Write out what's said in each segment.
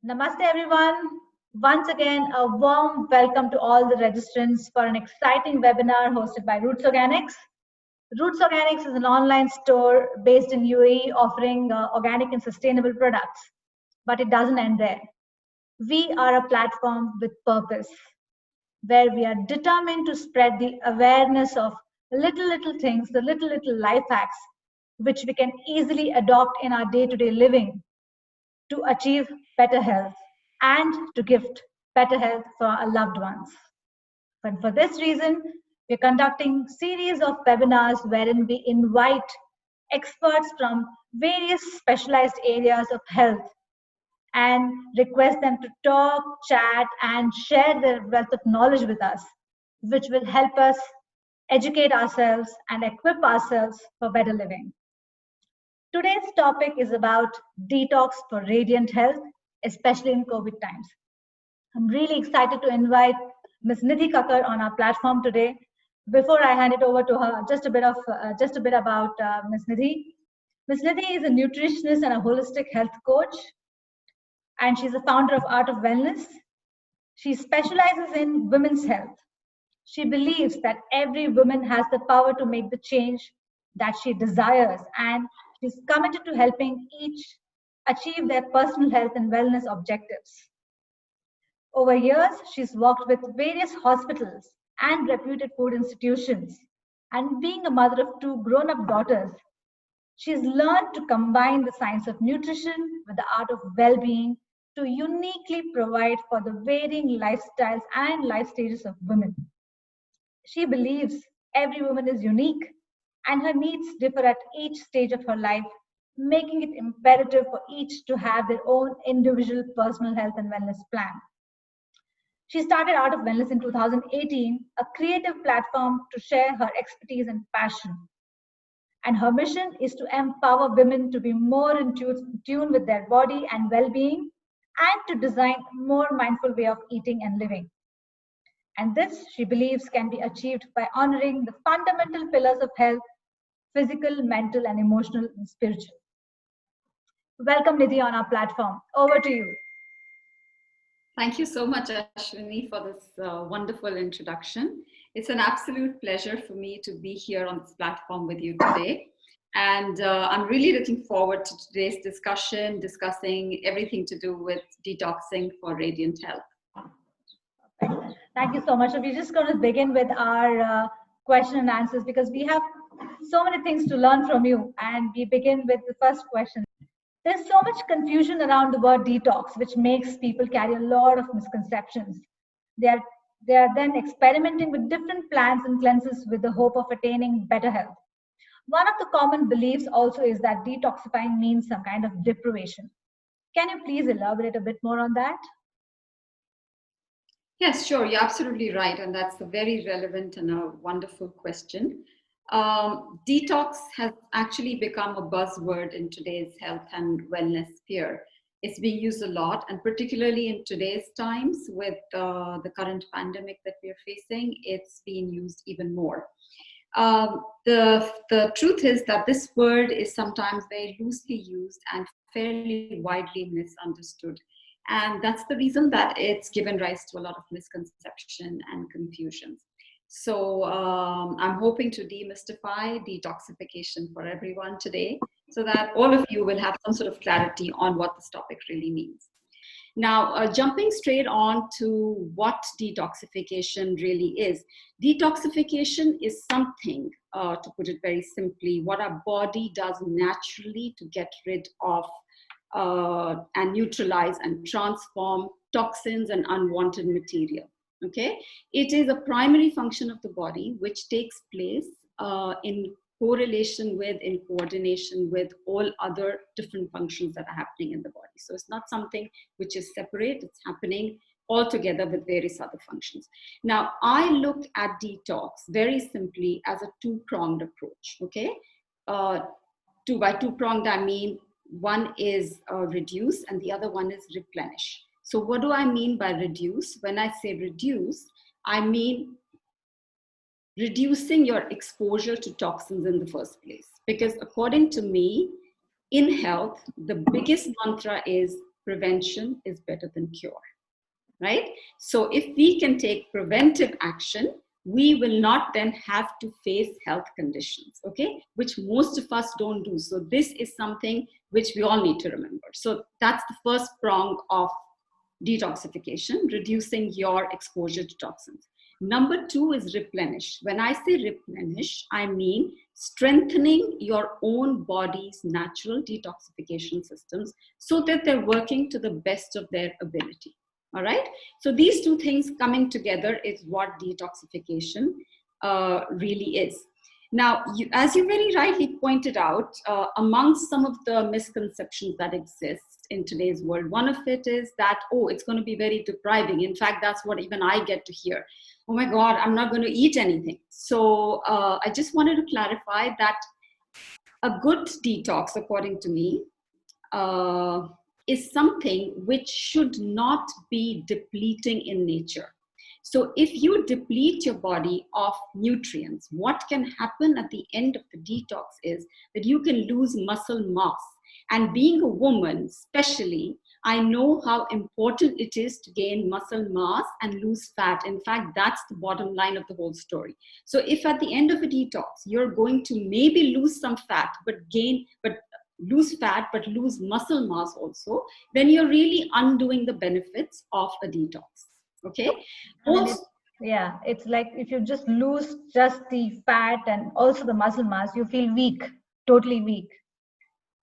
Namaste, everyone. Once again, a warm welcome to all the registrants for an exciting webinar hosted by Roots Organics. Roots Organics is an online store based in UAE offering organic and sustainable products. But it doesn't end there. We are a platform with purpose where we are determined to spread the awareness of little things, the little life hacks, which we can easily adopt in our day-to-day living to achieve better health and to gift better health for our loved ones. And for this reason, we're conducting series of webinars wherein we invite experts from various specialized areas of health and request them to talk, chat, and share their wealth of knowledge with us, which will help us educate ourselves and equip ourselves for better living. Today's topic is about detox for radiant health, especially in COVID times. I'm really excited to invite Ms. Nidhi Kakkar on our platform today. Before I hand it over to her, just a bit about Ms. Nidhi. Ms. Nidhi is a nutritionist and a holistic health coach, and she's the founder of Art of Wellness. She specializes in women's health. She believes that every woman has the power to make the change that she desires, and she's committed to helping each achieve their personal health and wellness objectives. Over years, she's worked with various hospitals and reputed food institutions. And being a mother of two grown up daughters, she's learned to combine the science of nutrition with the art of well being to uniquely provide for the varying lifestyles and life stages of women. She believes every woman is unique and her needs differ at each stage of her life, making it imperative for each to have their own individual personal health and wellness plan. She started Art of Wellness in 2018, a creative platform to share her expertise and passion. And her mission is to empower women to be more in tune with their body and well being and to design a more mindful way of eating and living. And this, she believes, can be achieved by honoring the fundamental pillars of health: physical, mental, and emotional and spiritual. Welcome, Nidhi, on our platform. Over to you. Thank you so much, Ashwini, for this wonderful introduction. It's an absolute pleasure for me to be here on this platform with you today. And I'm really looking forward to today's discussion, discussing everything to do with detoxing for radiant health. Thank you so much. So we're just going to begin with our question and answers because we have so many things to learn from you. And we begin with the first question. There's so much confusion around the word detox, which makes people carry a lot of misconceptions. They are then experimenting with different plans and cleanses with the hope of attaining better health. One of the common beliefs also is that detoxifying means some kind of deprivation. Can you please elaborate a bit more on that? Yes, sure. You're absolutely right. And that's a very relevant and a wonderful question. Detox has actually become a buzzword in today's health and wellness sphere. It's being used a lot, and particularly in today's times with the current pandemic that we're facing, it's being used even more. The truth is that this word is sometimes very loosely used and fairly widely misunderstood. And that's the reason that it's given rise to a lot of misconception and confusions. So I'm hoping to demystify detoxification for everyone today so that all of you will have some sort of clarity on what this topic really means. Now, jumping straight on to what detoxification really is. Detoxification is something, to put it very simply, what our body does naturally to get rid of and neutralize and transform toxins and unwanted material. Okay, it is a primary function of the body which takes place in correlation with, in coordination with all other different functions that are happening in the body. So it's not something which is separate, it's happening all together with various other functions. Now, I look at detox very simply as a two-pronged approach, okay? By two-pronged, I mean one is reduce and the other one is replenish. So what do I mean by reduce? When I say reduce, I mean reducing your exposure to toxins in the first place. Because according to me, in health, the biggest mantra is prevention is better than cure, right? So if we can take preventive action, we will not then have to face health conditions, okay, which most of us don't do. So this is something which we all need to remember. So that's the first prong of detoxification, reducing your exposure to toxins. Number two is replenish. When I say replenish, I mean strengthening your own body's natural detoxification systems so that they're working to the best of their ability. All right. So these two things coming together is what detoxification really is. Now, as you very rightly pointed out, amongst some of the misconceptions that exist in today's world, one of it is that, oh, it's going to be very depriving. In fact, that's what even I get to hear. Oh my God, I'm not going to eat anything. So I just wanted to clarify that a good detox, according to me, is something which should not be depleting in nature. So if you deplete your body of nutrients, what can happen at the end of the detox is that you can lose muscle mass. And being a woman, especially, I know how important it is to gain muscle mass and lose fat. In fact, that's the bottom line of the whole story. So if at the end of a detox, you're going to maybe lose some fat, but lose fat, but lose muscle mass also, then you're really undoing the benefits of a detox. Okay. I mean, yeah, it's like if you just lose just the fat and also the muscle mass, you feel weak, totally weak.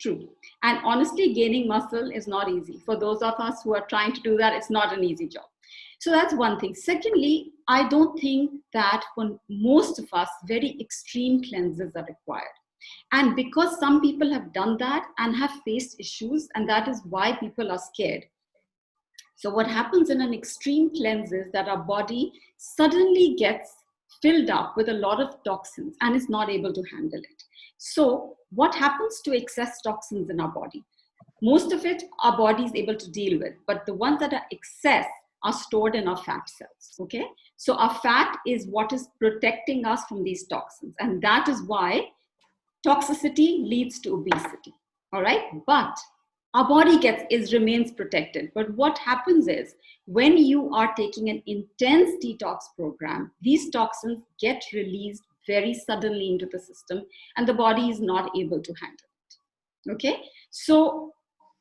True. And honestly, gaining muscle is not easy. For those of us who are trying to do that, it's not an easy job. So that's one thing. Secondly, I don't think that for most of us, very extreme cleanses are required. And because some people have done that and have faced issues, and that is why people are scared. So what happens in an extreme cleanse is that our body suddenly gets filled up with a lot of toxins and is not able to handle it. So what happens to excess toxins in our body? Most of it our body is able to deal with, but the ones that are excess are stored in our fat cells, okay? So our fat is what is protecting us from these toxins, and that is why toxicity leads to obesity, all right? But our body remains protected. But what happens is when you are taking an intense detox program, these toxins get released very suddenly into the system and the body is not able to handle it. Okay, so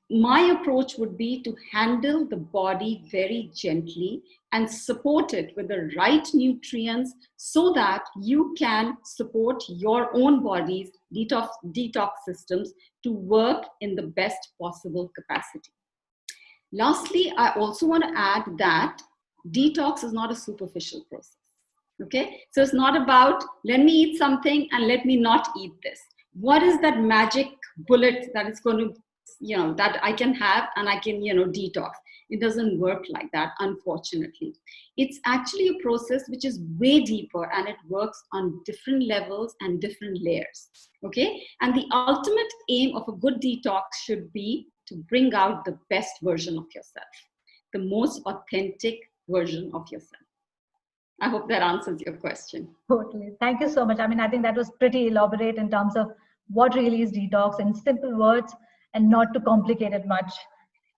my approach would be to handle the body very gently and support it with the right nutrients so that you can support your own body's detox systems to work in the best possible capacity. Lastly, I also want to add that detox is not a superficial process. Okay, so it's not about let me eat something and let me not eat this. What is that magic bullet that is going to, that I can have and I can, detox? It doesn't work like that, unfortunately. It's actually a process which is way deeper and it works on different levels and different layers. Okay, and the ultimate aim of a good detox should be to bring out the best version of yourself, the most authentic version of yourself. I hope that answers your question. Totally. Thank you so much. I mean, I think that was pretty elaborate in terms of what really is detox in simple words and not to complicate it much.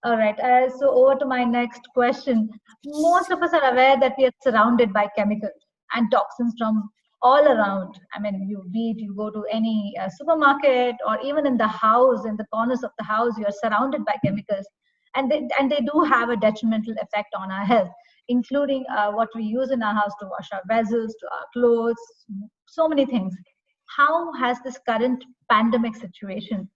All right. So over to my next question. Most of us are aware that we are surrounded by chemicals and toxins from all around. I mean, you go to any supermarket or even in the house, in the corners of the house, you are surrounded by chemicals, and they do have a detrimental effect on our health, including what we use in our house to wash our vessels, to our clothes, so many things. How has this current pandemic situation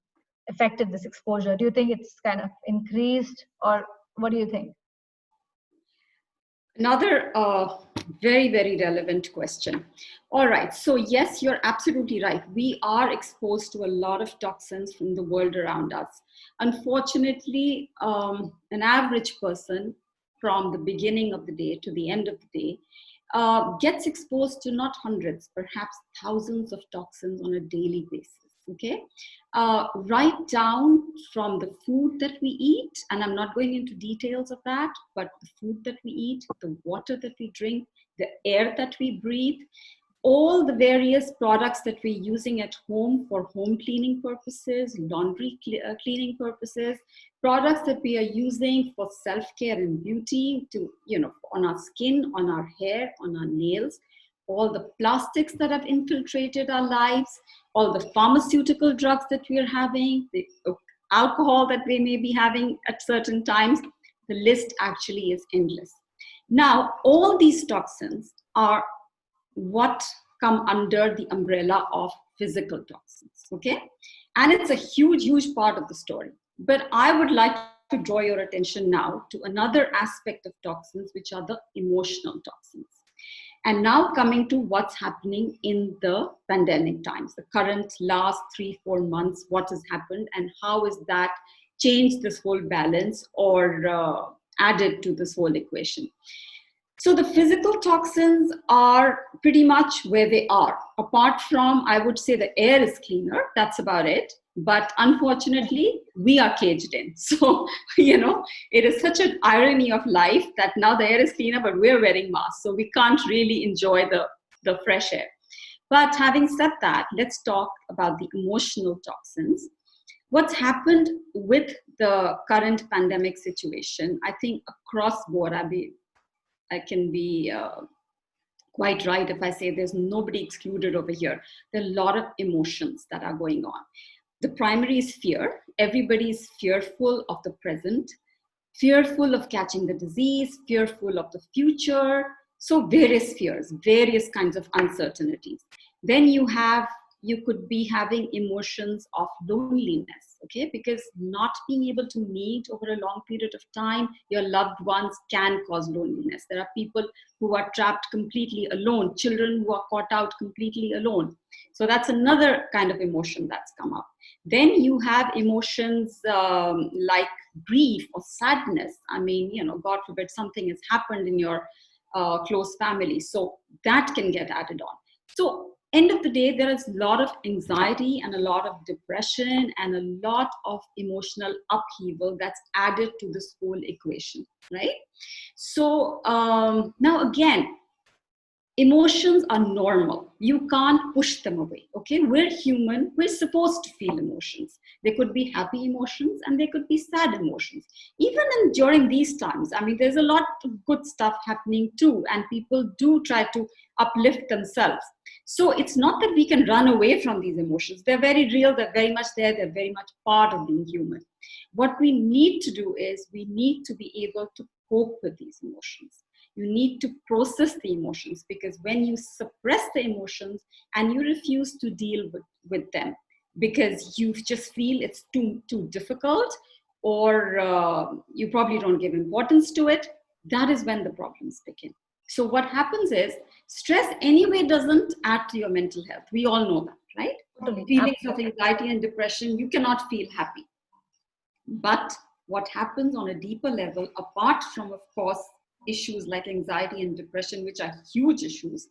affected this exposure? Do you think it's kind of increased, or what do you think? Another very, very relevant question. All right, so yes, you're absolutely right. We are exposed to a lot of toxins from the world around us. Unfortunately, an average person from the beginning of the day to the end of the day gets exposed to not hundreds, perhaps thousands of toxins on a daily basis. Okay, right down from the food that we eat, and I'm not going into details of that, but the food that we eat, the water that we drink, the air that we breathe, all the various products that we're using at home for home cleaning purposes, laundry cleaning purposes, products that we are using for self-care and beauty, to, on our skin, on our hair, on our nails, all the plastics that have infiltrated our lives, all the pharmaceutical drugs that we are having, the alcohol that we may be having at certain times. The list actually is endless. Now, all these toxins are what come under the umbrella of physical toxins, okay? And it's a huge part of the story. But I would like to draw your attention now to another aspect of toxins, which are the emotional toxins. And now coming to what's happening in the pandemic times, the current last 3-4 months, what has happened and how has that changed this whole balance or added to this whole equation. So the physical toxins are pretty much where they are. Apart from, I would say, the air is cleaner. That's about it. But unfortunately, we are caged in. So, it is such an irony of life that now the air is cleaner, but we're wearing masks. So we can't really enjoy the fresh air. But having said that, let's talk about the emotional toxins. What's happened with the current pandemic situation, I think across board, I can be quite right if I say there's nobody excluded over here. There are a lot of emotions that are going on. The primary is fear. Everybody is fearful of the present, fearful of catching the disease, fearful of the future. So various fears, various kinds of uncertainties. Then you could be having emotions of loneliness, okay? Because not being able to meet over a long period of time your loved ones can cause loneliness. There are people who are trapped completely alone, children who are caught out completely alone. So that's another kind of emotion that's come up. Then you have emotions like grief or sadness. I mean, God forbid something has happened in your close family. So that can get added on. So end of the day, there is a lot of anxiety and a lot of depression and a lot of emotional upheaval that's added to this whole equation, right? So now again, emotions are normal. You can't push them away, okay? We're human. We're supposed to feel emotions. They could be happy emotions and they could be sad emotions. Even during these times, I mean, there's a lot of good stuff happening too, and people do try to uplift themselves. So it's not that we can run away from these emotions. They're very real. They're very much there. They're very much part of being human. What we need to do is we need to be able to cope with these emotions. You need to process the emotions, because when you suppress the emotions and you refuse to deal with them because you just feel it's too difficult, or you probably don't give importance to it, that is when the problems begin. So what happens is, stress anyway doesn't add to your mental health. We all know that, right? Totally. Feelings of anxiety and depression, you cannot feel happy. But what happens on a deeper level, apart from, of course, issues like anxiety and depression, which are huge issues,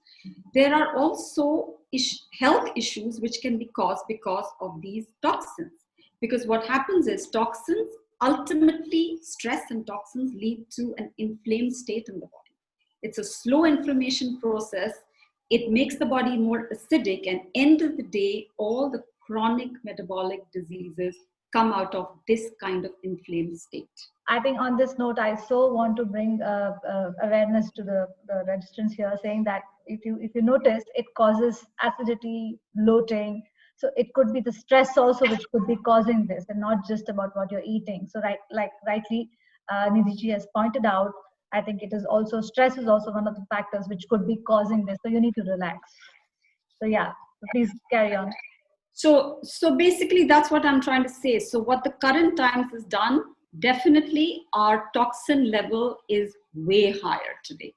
there are also health issues which can be caused because of these toxins. Because what happens is, toxins ultimately, stress and toxins lead to an inflamed state in the body. It's a slow inflammation process. It makes the body more acidic, and end of the day, all the chronic metabolic diseases come out of this kind of inflamed state. I think on this note, I so want to bring awareness to the registrants here, saying that if you notice, it causes acidity, bloating. So it could be the stress also which could be causing this, and not just about what you're eating. So rightly, Nidhi has pointed out, I think it is also, stress is also one of the factors which could be causing this. So you need to relax. So yeah, please carry on. So basically that's what I'm trying to say. So what the current times has done, definitely our toxin level is way higher today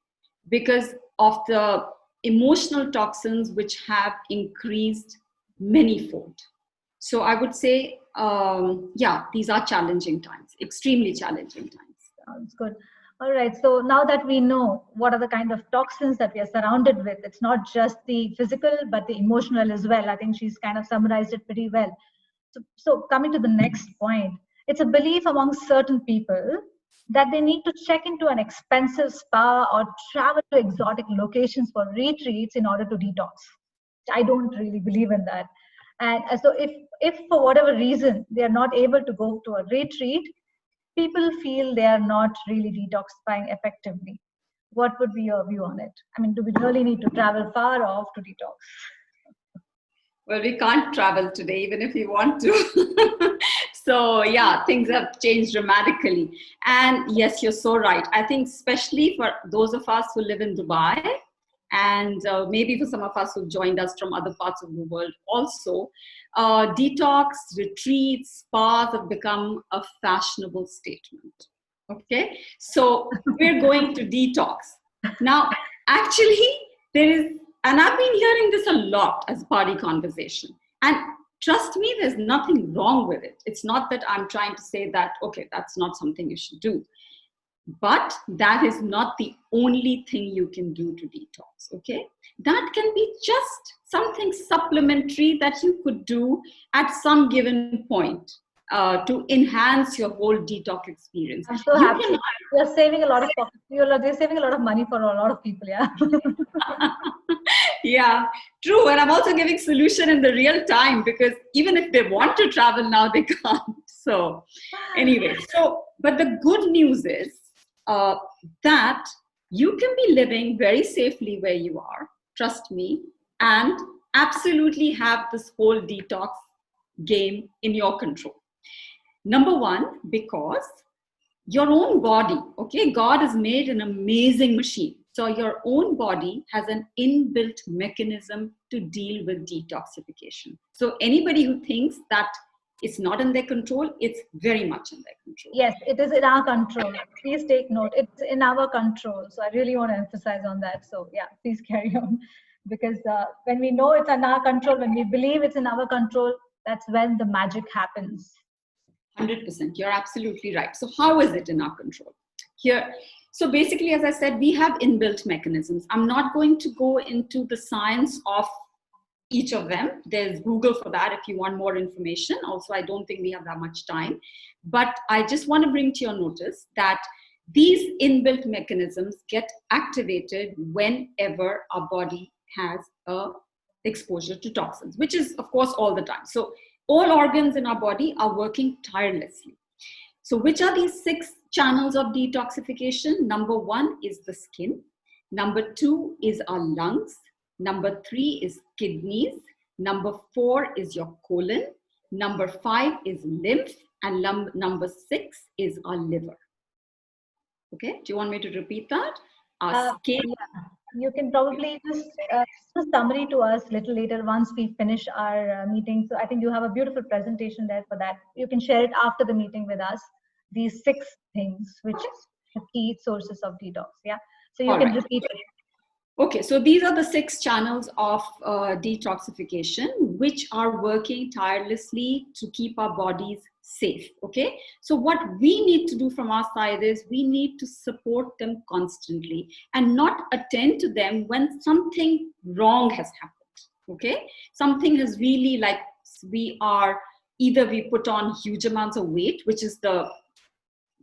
because of the emotional toxins which have increased many-fold. So I would say, these are challenging times, extremely challenging times. Sounds good. All right. So now that we know what are the kind of toxins that we are surrounded with, it's not just the physical, but the emotional as well. I think she's kind of summarized it pretty well. So coming to the next point, it's a belief among certain people that they need to check into an expensive spa or travel to exotic locations for retreats in order to detox. I don't really believe in that. And so if for whatever reason they are not able to go to a retreat, people feel they are not really detoxifying effectively. What would be your view on it? I mean, do we really need to travel far off to detox? Well, we can't travel today, even if we want to. So, yeah, things have changed dramatically. And yes, you're so right. I think, especially for those of us who live in Dubai, and maybe for some of us who've joined us from other parts of the world also, detox, retreats, spas have become a fashionable statement. Okay, so we're going to detox. Now, actually, there is, and I've been hearing this a lot as party conversation. And trust me, there's nothing wrong with it. It's not that I'm trying to say that, okay, that's not something you should do. But that is not the only thing you can do to detox, okay? That can be just something supplementary that you could do at some given point to enhance your whole detox experience. I'm so happy. You're saving a lot of pocket. You're saving a lot of money for a lot of people, yeah. Yeah, true. And I'm also giving solution in the real time, because even if they want to travel now, they can't. So anyway, but the good news is that you can be living very safely where you are, trust me, and absolutely have this whole detox game in your control. Number one, because your own body, okay, God has made an amazing machine. So your own body has an inbuilt mechanism to deal with detoxification. So anybody who thinks that it's not in their control, it's very much in their control. Yes, it is in our control. Please take note. It's in our control. So I really want to emphasize on that. So yeah, please carry on. Because when we know it's in our control, when we believe it's in our control, that's when the magic happens. 100%. You're absolutely right. So how is it in our control? Here, so basically, as I said, we have inbuilt mechanisms. I'm not going to go into the science of each of them. There's Google for that if you want more information. Also, I don't think we have that much time. But I just want to bring to your notice that these inbuilt mechanisms get activated whenever our body has a exposure to toxins, which is, of course, all the time. So all organs in our body are working tirelessly. So which are these 6 channels of detoxification? Number 1 is the skin. Number 2 is our lungs. Number 3 is kidneys. Number 4 is your colon. Number 5 is lymph. And number 6 is our liver. Okay, do you want me to repeat that? Our skin. Yeah. You can probably just a summary to us a little later once we finish our meeting. So I think you have a beautiful presentation there for that. You can share it after the meeting with us. These 6 things, which is the key sources of detox. Yeah. So you can repeat it. Okay, so these are the 6 channels of detoxification, which are working tirelessly to keep our bodies safe. Okay, so what we need to do from our side is we need to support them constantly and not attend to them when something wrong has happened. Okay, something has really, like, we put on huge amounts of weight, which is the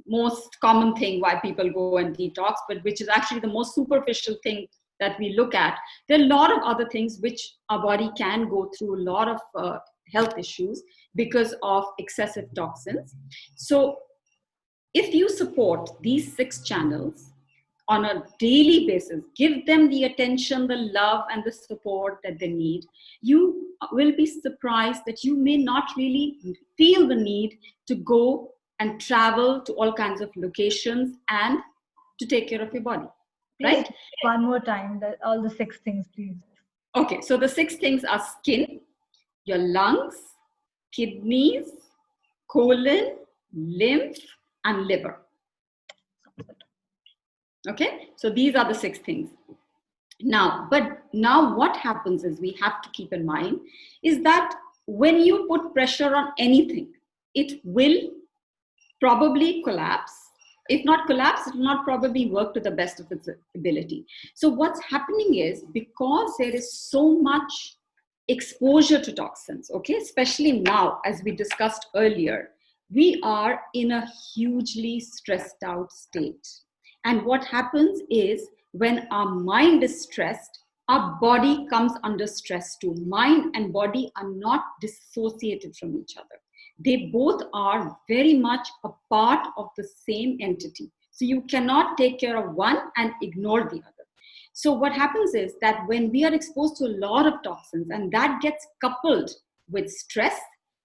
most common thing why people go and detox, but which is actually the most superficial thing that we look at. There are a lot of other things which our body can go through, a lot of health issues because of excessive toxins. So if you support these 6 channels on a daily basis, give them the attention, the love, and the support that they need, you will be surprised that you may not really feel the need to go and travel to all kinds of locations and to take care of your body. Right? One more time, all the 6 things, please. Okay, so the 6 things are skin, your lungs, kidneys, colon, lymph, and liver. Okay, so these are the 6 things. Now what happens is, we have to keep in mind is that when you put pressure on anything, it will probably collapse. If not collapse, it will not probably work to the best of its ability. So what's happening is, because there is so much exposure to toxins, okay, especially now, as we discussed earlier, we are in a hugely stressed out state. And what happens is when our mind is stressed, our body comes under stress too. Mind and body are not dissociated from each other. They both are very much a part of the same entity. So you cannot take care of one and ignore the other. So what happens is that when we are exposed to a lot of toxins and that gets coupled with stress,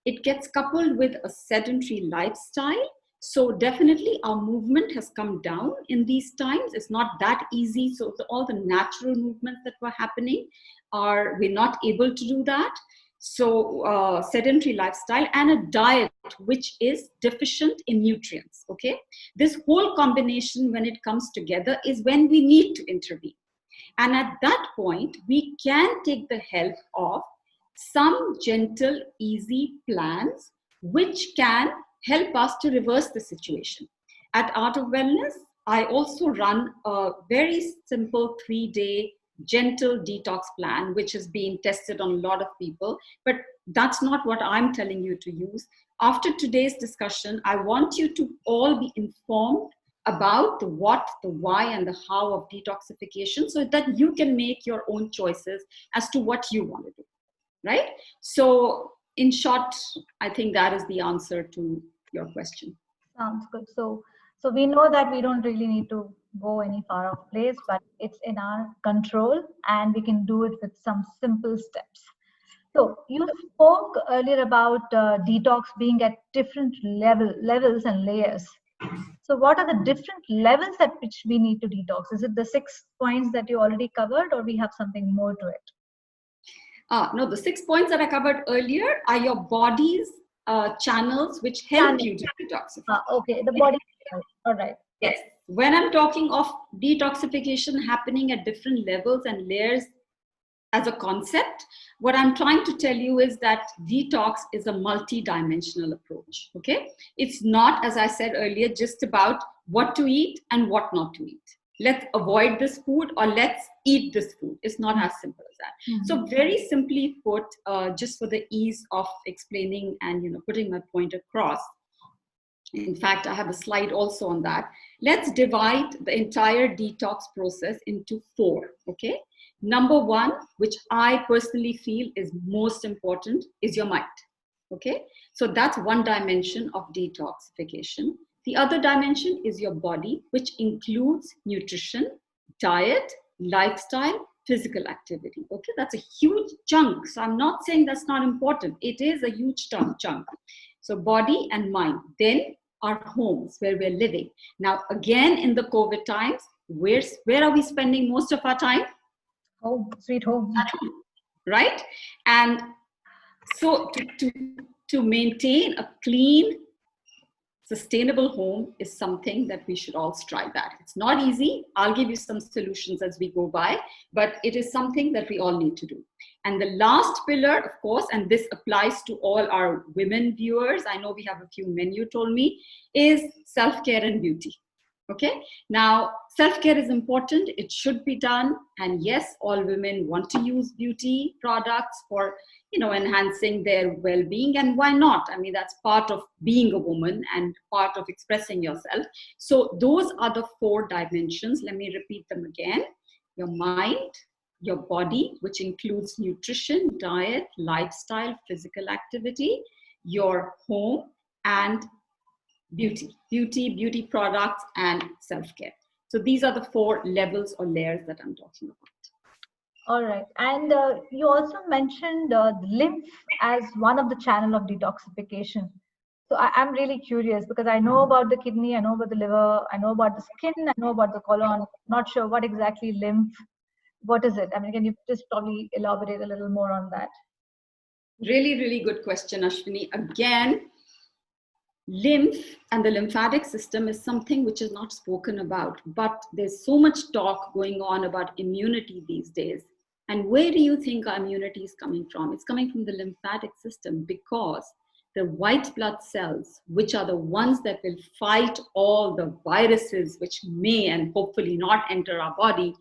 it gets coupled with a sedentary lifestyle. So definitely our movement has come down in these times. It's not that easy. So all the natural movements that were happening we're not able to do that. So sedentary lifestyle and a diet which is deficient in nutrients. Okay, this whole combination, when it comes together, is when we need to intervene. And at that point, we can take the help of some gentle, easy plans which can help us to reverse the situation. At Art of Wellness, I also run a very simple 3-day gentle detox plan, which has been tested on a lot of people. But that's not what I'm telling you to use. After today's discussion, I want you to all be informed about the what, the why, and the how of detoxification so that you can make your own choices as to what you want to do, right? So in short, I think that is the answer to your question. Sounds good. So we know that we don't really need to go any far off place, but it's in our control and we can do it with some simple steps. So you spoke earlier about detox being at different levels and layers. So what are the different levels at which we need to detox? Is it the 6 points that you already covered, or we have something more to it? No, the 6 points that I covered earlier are your body's channels which help you to detoxify. Okay, the body. All right. Yes. When I'm talking of detoxification happening at different levels and layers as a concept, what I'm trying to tell you is that detox is a multi-dimensional approach. Okay, it's not, as I said earlier, just about what to eat and what not to eat. Let's avoid this food or let's eat this food. It's not as simple as that. Mm-hmm. So very simply put, just for the ease of explaining and putting my point across, in fact, I have a slide also on that. Let's divide the entire detox process into 4. Okay. Number 1, which I personally feel is most important, is your mind. Okay. So that's one dimension of detoxification. The other dimension is your body, which includes nutrition, diet, lifestyle, physical activity. Okay. That's a huge chunk. So I'm not saying that's not important. It is a huge chunk. So body and mind. Then our homes where we're living. Now, again, in the COVID times, where are we spending most of our time? Home, sweet home. Right? And so to maintain a clean, sustainable home is something that we should all strive at. It's not easy. I'll give you some solutions as we go by, but it is something that we all need to do. And the last pillar, of course, and this applies to all our women viewers, I know we have a few men, you told me, is self-care and beauty. Okay. Now, self-care is important. It should be done. And yes, all women want to use beauty products for, enhancing their well-being. And why not? I mean, that's part of being a woman and part of expressing yourself. So those are the 4 dimensions. Let me repeat them again. Your mind, your body, which includes nutrition, diet, lifestyle, physical activity, your home, and beauty products, and self-care. So these are the 4 levels or layers that I'm talking about. All right. And you also mentioned the lymph as one of the channel of detoxification. So I'm really curious because I know about the kidney, I know about the liver, I know about the skin, I know about the colon. Not sure what exactly lymph, what is it? I mean, can you just probably elaborate a little more on that? Really, really good question, Ashwini. Again, lymph and the lymphatic system is something which is not spoken about, but there's so much talk going on about immunity these days. And where do you think our immunity is coming from? It's coming from the lymphatic system, because the white blood cells, which are the ones that will fight all the viruses which may and hopefully not enter our body,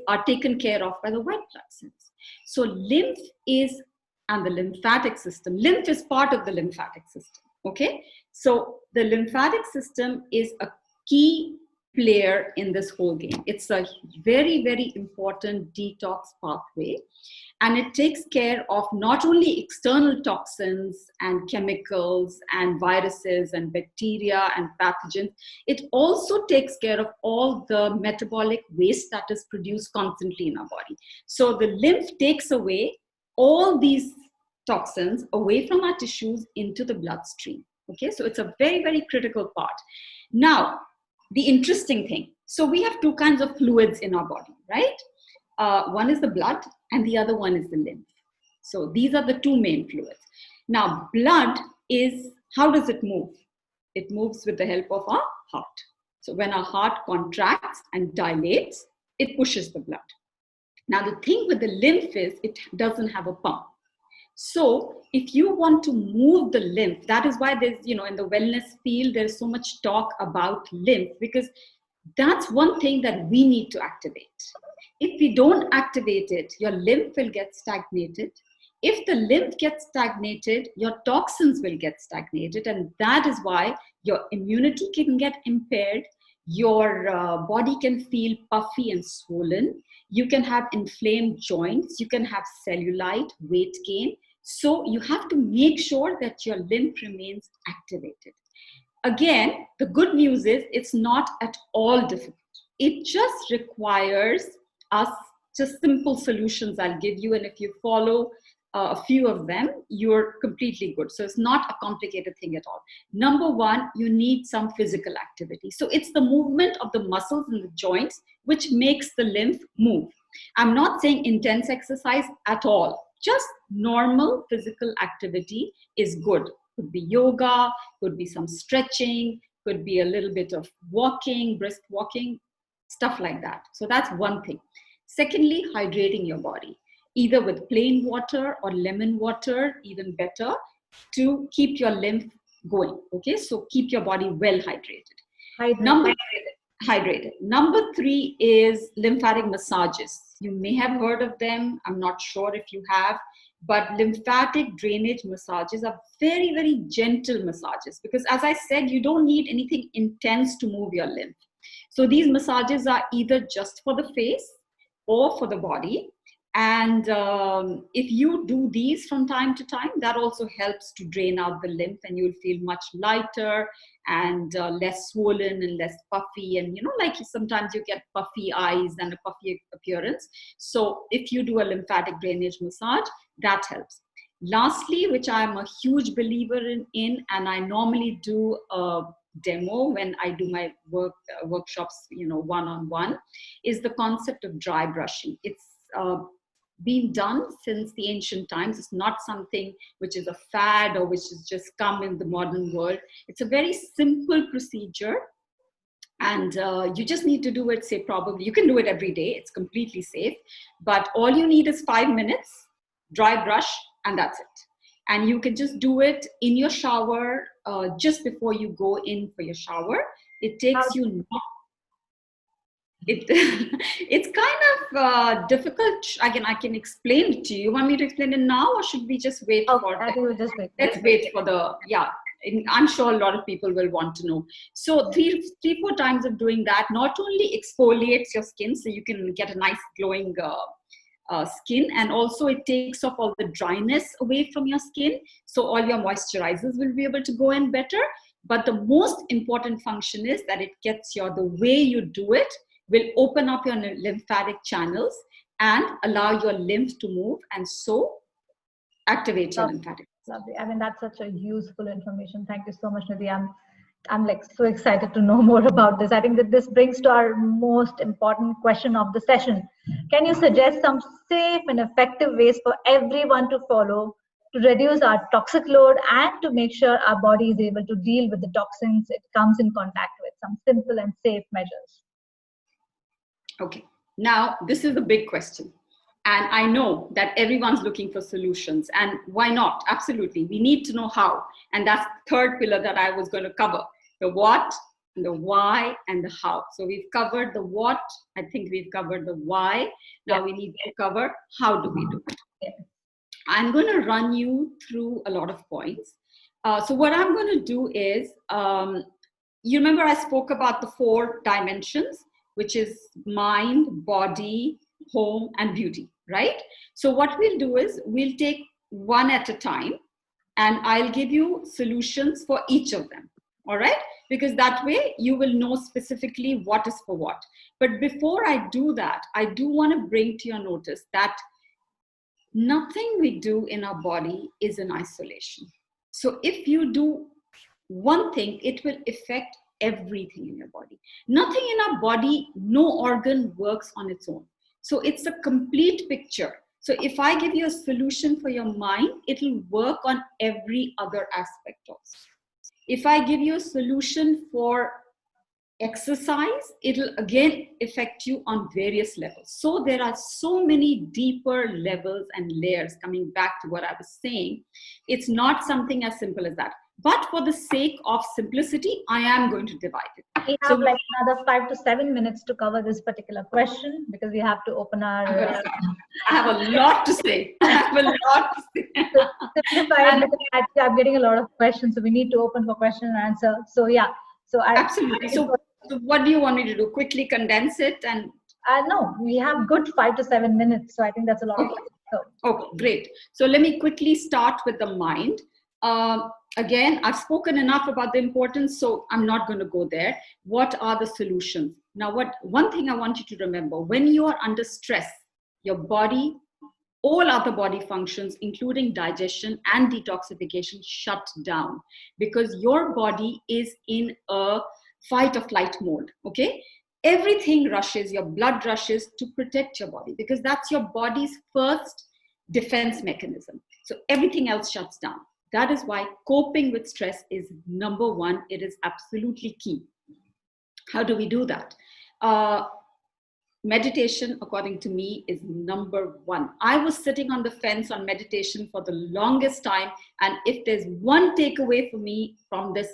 are taken care of by the white blood cells. So lymph is, and the lymphatic system, lymph is part of the lymphatic system. Okay, so the lymphatic system is a key player in this whole game. It's a very, very important detox pathway, and it takes care of not only external toxins and chemicals and viruses and bacteria and pathogens, it also takes care of all the metabolic waste that is produced constantly in our body. So the lymph takes away all these toxins away from our tissues into the bloodstream. Okay, so it's a very, very critical part. Now, the interesting thing, so we have two kinds of fluids in our body, right? One is the blood and the other one is the lymph. So these are the two main fluids. Now, blood is, how does it move? It moves with the help of our heart. So when our heart contracts and dilates, it pushes the blood. Now, the thing with the lymph is it doesn't have a pump. So if you want to move the lymph, that is why there's, in the wellness field, there's so much talk about lymph, because that's one thing that we need to activate. If we don't activate it, your lymph will get stagnated. If the lymph gets stagnated, your toxins will get stagnated. And that is why your immunity can get impaired. Your body can feel puffy and swollen. You can have inflamed joints. You can have cellulite, weight gain. So you have to make sure that your lymph remains activated. Again, the good news is it's not at all difficult. It just requires us just simple solutions I'll give you. And if you follow a few of them, you're completely good. So it's not a complicated thing at all. Number one, you need some physical activity. So it's the movement of the muscles and the joints which makes the lymph move. I'm not saying intense exercise at all. Just normal physical activity is good. Could be yoga, could be some stretching, could be a little bit of walking, brisk walking, stuff like that. So that's one thing. Secondly, hydrating your body, either with plain water or lemon water, even better, to keep your lymph going. Okay, so keep your body well hydrated. Hydrated. Number three is lymphatic massages. You may have heard of them. I'm not sure if you have, but lymphatic drainage massages are very, very gentle massages, because as I said, you don't need anything intense to move your lymph. So these massages are either just for the face or for the body. And if you do these from time to time, that also helps to drain out the lymph, and you'll feel much lighter and less swollen and less puffy. And, like sometimes you get puffy eyes and a puffy appearance. So if you do a lymphatic drainage massage, that helps. Lastly, which I'm a huge believer in, and I normally do a demo when I do my workshops, one-on-one, is the concept of dry brushing. It's been done since the ancient times. It's not something which is a fad or which has just come in the modern world. It's a very simple procedure, and you just need to do it, say, probably you can do it every day. It's completely safe, but all you need is 5 minutes, dry brush, and that's it. And you can just do it in your shower, just before you go in for your shower. It takes you it's kind of difficult. Again, I can explain it to you. You want me to explain it now, or should we just wait for I think we'll just wait. Let's wait for I'm sure a lot of people will want to know. So 3-4 times of doing that not only exfoliates your skin, so you can get a nice glowing skin, and also it takes off all the dryness away from your skin, so all your moisturizers will be able to go in better. But the most important function is that it gets the way you do it will open up your lymphatic channels and allow your lymph to move, and so activate your lymphatic. Lovely. I mean, that's such a useful information. Thank you so much, Nidhi. I'm like so excited to know more about this. I think that this brings to our most important question of the session. Can you suggest some safe and effective ways for everyone to follow to reduce our toxic load and to make sure our body is able to deal with the toxins it comes in contact with? Some simple and safe measures. Okay, now this is a big question. And I know that everyone's looking for solutions. And why not? Absolutely. We need to know how. And that's the third pillar that I was going to cover. The what, and the why, and the how. So we've covered the what. I think we've covered the why. Now we need to cover how do we do it. I'm going to run you through a lot of points. So what I'm going to do is, you remember I spoke about the 4 dimensions, which is mind, body, home, and beauty, right? So what we'll do is we'll take one at a time, and I'll give you solutions for each of them. All right? Because that way you will know specifically what is for what. But before I do that, I do want to bring to your notice that nothing we do in our body is in isolation. So if you do one thing, it will affect everything in your body. Nothing in our body, no organ works on its own. So it's a complete picture. So if I give you a solution for your mind, it'll work on every other aspect also. If I give you a solution for exercise, it'll again affect you on various levels. So there are so many deeper levels and layers. Coming back to what I was saying, it's not something as simple as that. But for the sake of simplicity, I am going to divide it. We have like another 5 to 7 minutes to cover this particular question, because we have to open our. I have a lot to say. I have a lot to say. Simplified, because actually I'm getting a lot of questions, so we need to open for question and answer. So yeah, so absolutely. So what do you want me to do? Quickly condense it and. No, we have good 5 to 7 minutes, so I think that's a lot of time. So. Okay, great. So let me quickly start with the mind. Again, I've spoken enough about the importance, so I'm not going to go there. What are the solutions? Now, one thing I want you to remember, when you are under stress, your body, all other body functions, including digestion and detoxification, shut down, because your body is in a fight or flight mode, okay? Everything rushes, your blood rushes to protect your body, because that's your body's first defense mechanism. So everything else shuts down. That is why coping with stress is number one. It is absolutely key. How do we do that? Meditation, according to me, is number one. I was sitting on the fence on meditation for the longest time. And if there's one takeaway for me from this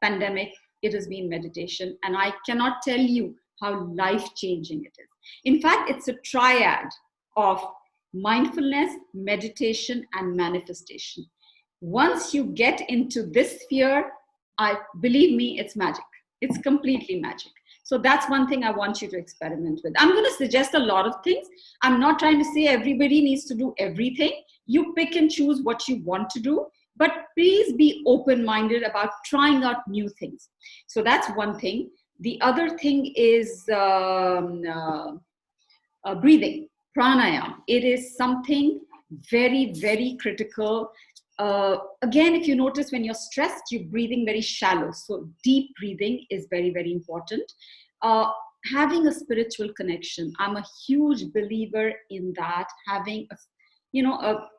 pandemic, it has been meditation. And I cannot tell you how life-changing it is. In fact, it's a triad of mindfulness, meditation, and manifestation. Once you get into this sphere, believe me, it's magic. It's completely magic. So that's one thing I want you to experiment with. I'm going to suggest a lot of things. I'm not trying to say everybody needs to do everything. You pick and choose what you want to do, but please be open-minded about trying out new things. So that's one thing. The other thing is breathing, pranayama. It is something very, very critical. Again, if you notice, when you're stressed, you're breathing very shallow. So deep breathing is very, very important. Having a spiritual connection. I'm a huge believer in that. Having,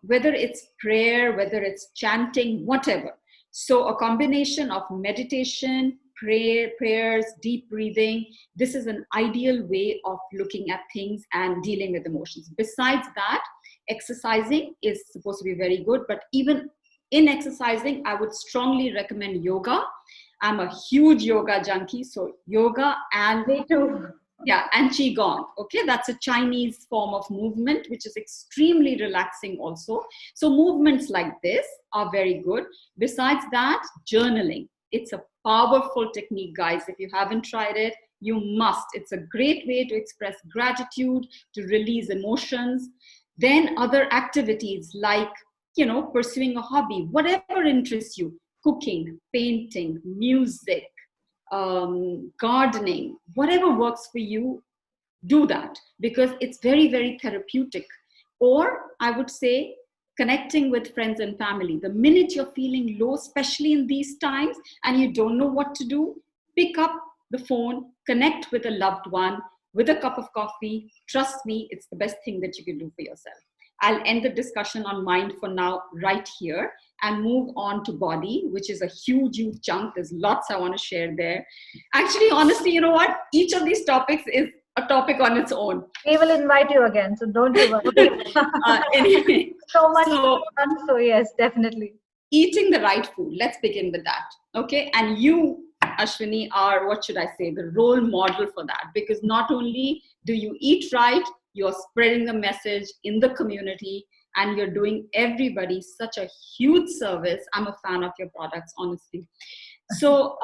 whether it's prayer, whether it's chanting, whatever. So a combination of meditation, prayers, deep breathing. This is an ideal way of looking at things and dealing with emotions. Besides that, exercising is supposed to be very good, but even in exercising, I would strongly recommend yoga. I'm a huge yoga junkie, so yoga and me too. Yeah, and qigong. Okay, that's a Chinese form of movement, which is extremely relaxing also. So movements like this are very good. Besides that, journaling. It's a powerful technique, guys. If you haven't tried it, you must. It's a great way to express gratitude, to release emotions. Then other activities like, pursuing a hobby, whatever interests you, cooking, painting, music, gardening, whatever works for you, do that, because it's very, very therapeutic. Or I would say connecting with friends and family. The minute you're feeling low, especially in these times, and you don't know what to do, pick up the phone, connect with a loved one with a cup of coffee. Trust me, it's the best thing that you can do for yourself. I'll end the discussion on mind for now right here and move on to body, which is a huge, huge chunk. There's lots I want to share there. Actually, honestly, you know what? Each of these topics is a topic on its own. We will invite you again, so don't you worry. Anyway, so much fun. So yes, definitely. Eating the right food. Let's begin with that. Okay. And you, Ashwini, are, what should I say, the role model for that. Because not only do you eat right, you're spreading the message in the community and you're doing everybody such a huge service. I'm a fan of your products, honestly. So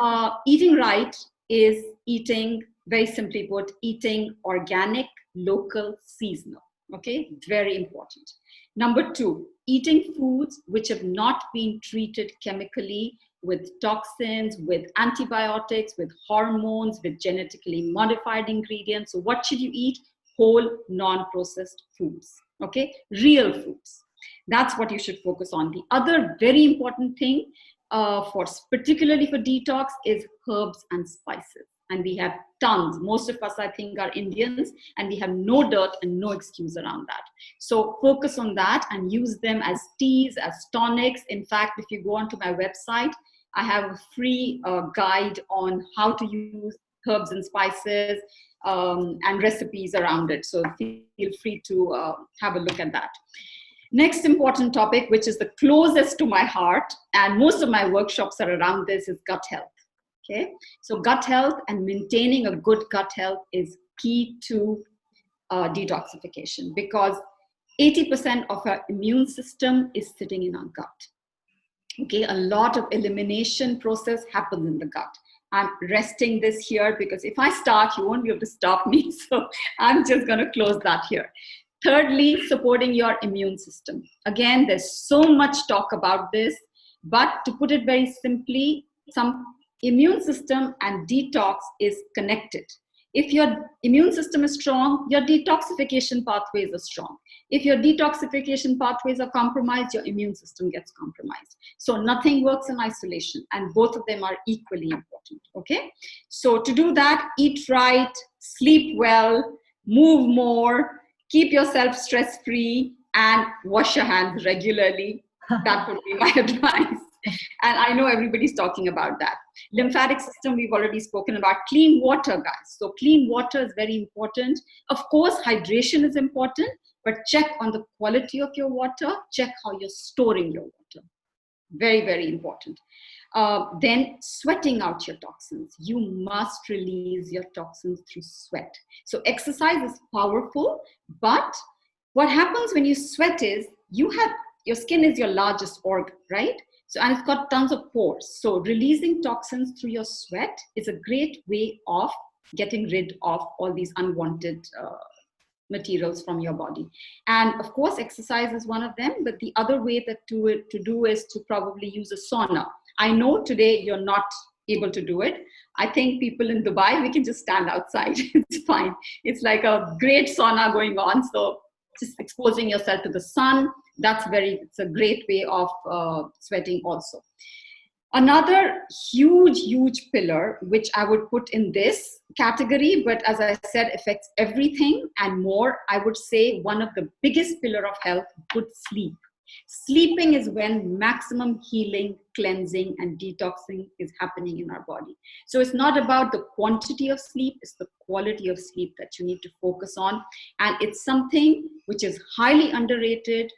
eating right is eating, very simply put, eating organic, local, seasonal. Okay, very important. Number two, eating foods which have not been treated chemically with toxins, with antibiotics, with hormones, with genetically modified ingredients. So what should you eat? Whole, non-processed foods. Okay, real foods. That's what you should focus on. The other very important thing particularly for detox is herbs and spices. And we have tons. Most of us, I think, are Indians, and we have no dirt and no excuse around that. So focus on that and use them as teas, as tonics. In fact, if you go onto my website, I have a free guide on how to use herbs and spices and recipes around it. So feel free to have a look at that. Next important topic, which is the closest to my heart, and most of my workshops are around this, is gut health. Okay, so gut health and maintaining a good gut health is key to detoxification, because 80% of our immune system is sitting in our gut. Okay, a lot of elimination process happens in the gut. I'm resting this here because if I start, you won't be able to stop me. So I'm just going to close that here. Thirdly, supporting your immune system. Again, there's so much talk about this, but to put it very simply, some immune system and detox is connected. If your immune system is strong, your detoxification pathways are strong. If your detoxification pathways are compromised, your immune system gets compromised. So nothing works in isolation, and both of them are equally important. Okay? So to do that, eat right, sleep well, move more, keep yourself stress-free, and wash your hands regularly. That would be my advice. And I know everybody's talking about that. Lymphatic system, we've already spoken about. Clean water, guys. So clean water is very important. Of course, hydration is important, but check on the quality of your water. Check how you're storing your water. Very, very important. Then sweating out your toxins. You must release your toxins through sweat. So exercise is powerful, but what happens when you sweat is your skin is your largest organ, right? So, and it's got tons of pores. So releasing toxins through your sweat is a great way of getting rid of all these unwanted materials from your body. And of course, exercise is one of them, but the other way to do is to probably use a sauna. I know today you're not able to do it. I think people in Dubai, we can just stand outside. It's fine. It's like a great sauna going on. So just exposing yourself to the sun, it's a great way of sweating also. Another huge pillar, which I would put in this category, but as I said, affects everything and more, I would say one of the biggest pillar of health, good sleep. Sleeping is when maximum healing, cleansing, and detoxing is happening in our body. So it's not about the quantity of sleep, it's the quality of sleep that you need to focus on. And it's something which is highly underrated.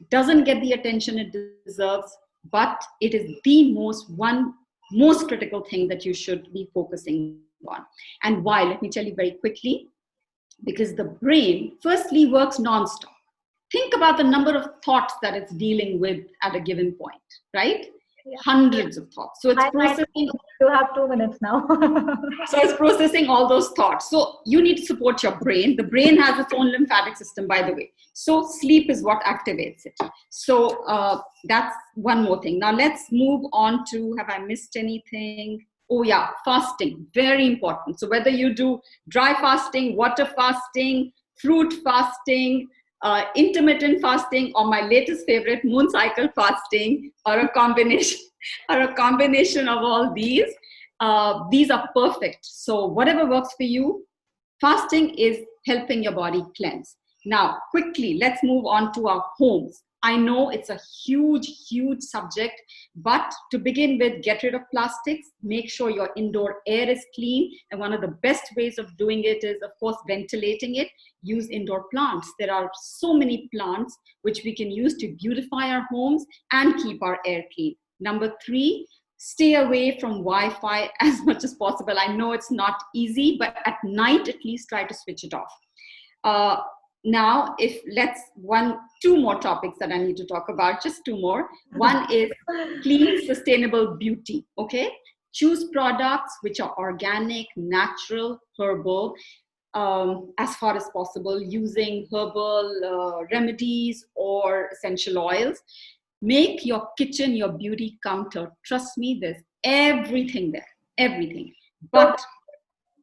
Doesn't get the attention it deserves, but it is the most critical thing that you should be focusing on. And why? Let me tell you very quickly. Because the brain firstly works nonstop. Think about the number of thoughts that it's dealing with at a given point, right? Yeah. Hundreds of thoughts. So it's processing. You have 2 minutes now. So it's processing all those thoughts. So you need to support your brain. The brain has its own lymphatic system, by the way. So sleep is what activates it. So that's one more thing. Now let's move on to, have I missed anything? Oh yeah, fasting, very important. So whether you do dry fasting, water fasting, fruit fasting, intermittent fasting, or my latest favorite, moon cycle fasting, or a combination of all these are perfect. So whatever works for you, fasting is helping your body cleanse. Now, quickly, let's move on to our homes. I know it's a huge subject, but to begin with, get rid of plastics, make sure your indoor air is clean. And one of the best ways of doing it is, of course, ventilating it. Use indoor plants. There are so many plants which we can use to beautify our homes and keep our air clean. Number 3, stay away from Wi-Fi as much as possible. I know it's not easy, but at night, at least try to switch it off. now if let's two more topics that I need to talk about, just two more. One is clean, sustainable beauty. Okay, choose products which are organic, natural, herbal, as far as possible, using herbal remedies or essential oils. Make your kitchen your beauty counter. Trust me, there's everything there, everything. But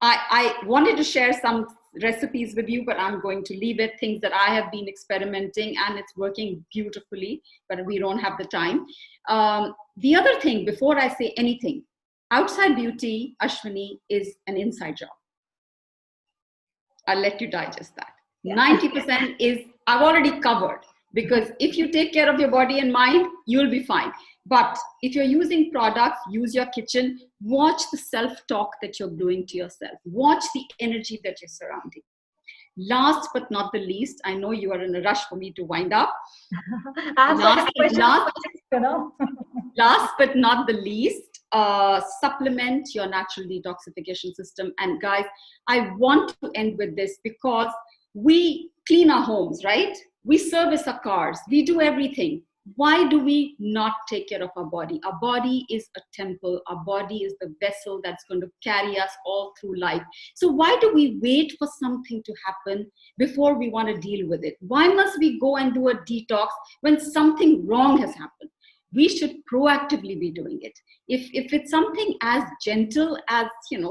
I wanted to share some recipes with you, but I'm going to leave it. Things that I have been experimenting and it's working beautifully, but we don't have the time. The other thing, before I say anything, outside beauty, Ashwini, is an inside job. I'll let you digest that. Yeah. 90% is, I've already covered, because if you take care of your body and mind, you'll be fine. But if you're using products, use your kitchen, watch the self-talk that you're doing to yourself. Watch the energy that you're surrounding. Last but not the least, I know you are in a rush for me to wind up. Last but not the least, supplement your natural detoxification system. And guys, I want to end with this, because we clean our homes, right? We service our cars, we do everything. Why do we not take care of our body? Our body is a temple. Our body is the vessel that's going to carry us all through life. So why do we wait for something to happen before we want to deal with it? Why must we go and do a detox when something wrong has happened? We should proactively be doing it. If it's something as gentle as,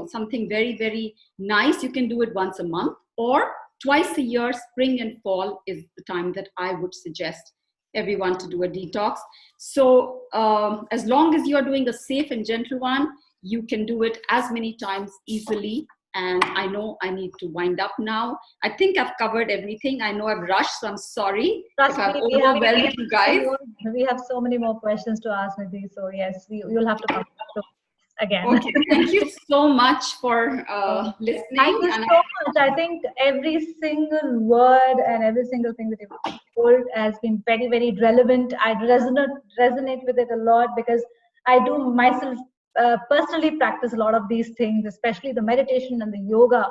something very, very nice, you can do it once a month or twice a year. Spring and fall is the time that I would suggest everyone to do a detox. So as long as you're doing a safe and gentle one, you can do it as many times easily. And I know I need to wind up now. I think I've covered everything. I know I've rushed, so I'm sorry if I've overwhelmed you guys. We have so many more questions to ask, Nidhi. So yes, you'll have to come back again. Okay, thank you so much for listening. Thank you so much. I think every single word and every single thing that you've told has been very, very relevant. I resonate with it a lot, because I do myself personally practice a lot of these things, especially the meditation and the yoga.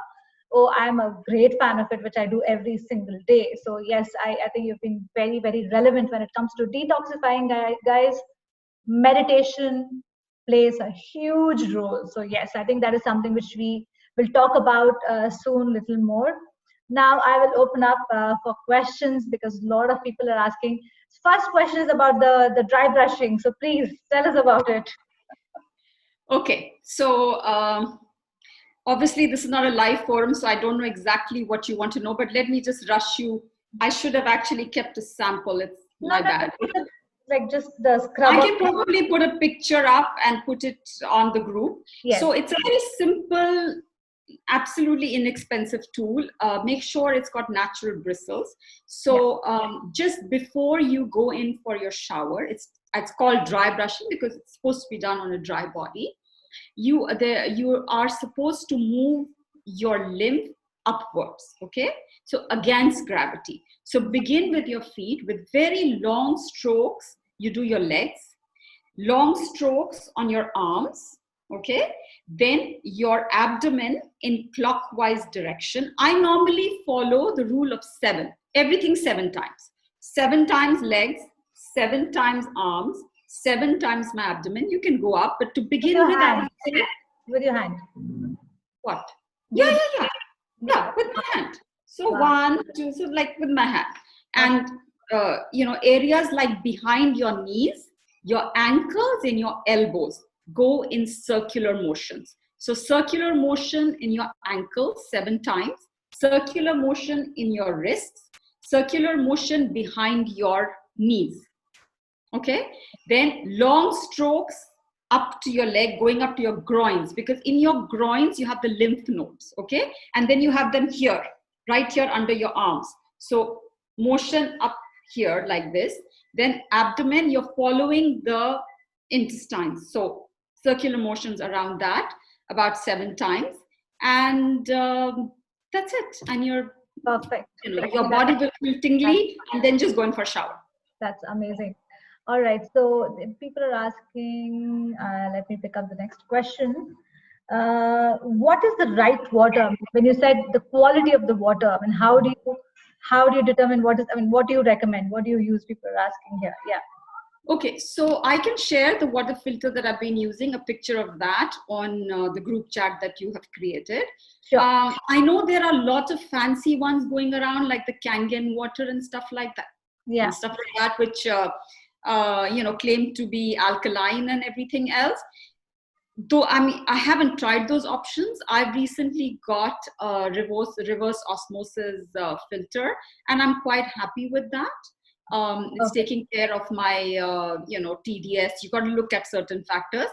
Oh, I'm a great fan of it, which I do every single day. So yes, I think you've been very, very relevant when it comes to detoxifying, guys. Meditation plays a huge role. So yes, I think that is something which we will talk about soon, little more. Now I will open up for questions, because a lot of people are asking. First question is about the dry brushing. So please tell us about it. Okay, so obviously this is not a live forum, so I don't know exactly what you want to know, but let me just rush you. I should have actually kept a sample. It's my bad. Like just the scrub. I can probably put a picture up and put it on the group. Yes. So it's a very simple, absolutely inexpensive tool. Make sure it's got natural bristles. So just before you go in for your shower, it's called dry brushing because it's supposed to be done on a dry body. You are supposed to move your lymph upwards, okay? So against gravity. So begin with your feet with very long strokes. You do your legs, long strokes on your arms, okay? Then your abdomen in clockwise direction. I normally follow the rule of 7, everything 7 times. 7 times legs, 7 times arms, 7 times my abdomen. You can go up, but to begin with, I would say, with your hand. What? Yeah, with my hand. So 1, 2, so like with my hand. And areas like behind your knees, your ankles and your elbows go in circular motions. So circular motion in your ankles 7 times, circular motion in your wrists, circular motion behind your knees. Okay, then long strokes up to your leg, going up to your groins, because in your groins you have the lymph nodes, okay, and then you have them here, right here under your arms. So motion up here like this. Then abdomen, you're following the intestines, so circular motions around that about 7 times, and that's it. And you're perfect. Your body will feel tingly, and then just go in for a shower. That's amazing. All right, so people are asking, let me pick up the next question. What is the right water? When you said the quality of the water, I mean, how do how do you determine what is, I mean, what do you recommend? What do you use? People are asking here. Yeah. Okay, so I can share the water filter that I've been using, a picture of that on the group chat that you have created. Sure. I know there are lots of fancy ones going around, like the Kangen water and stuff like that, Yeah. and stuff like that, which claim to be alkaline and everything else. Though I haven't tried those options. I've recently got a reverse osmosis filter, and I'm quite happy with that. It's Okay. taking care of my TDS. You got to look at certain factors,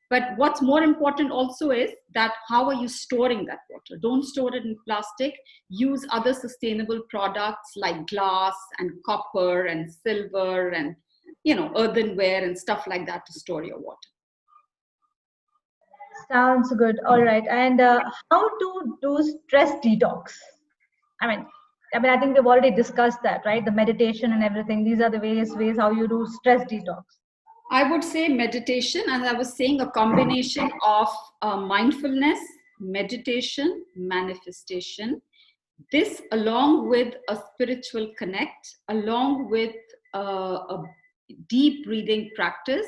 but what's more important also is that how are you storing that water? Don't store it in plastic. Use other sustainable products like glass and copper and silver and earthenware and stuff like that to store your water. Sounds good. All right. And how to do stress detox? I mean, I think we've already discussed that, right? The meditation and everything. These are the various ways how you do stress detox. I would say meditation, as I was saying, a combination of mindfulness, meditation, manifestation. This, along with a spiritual connect, along with a deep breathing practice.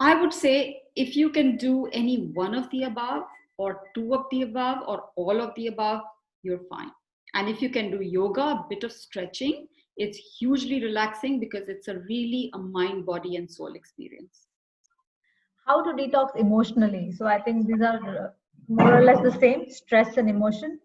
I would say if you can do any one of the above, or two of the above, or all of the above, you're fine. And if you can do yoga, a bit of stretching, it's hugely relaxing because it's a mind, body, and soul experience. How to detox emotionally? So I think these are more or less the same, stress and emotion.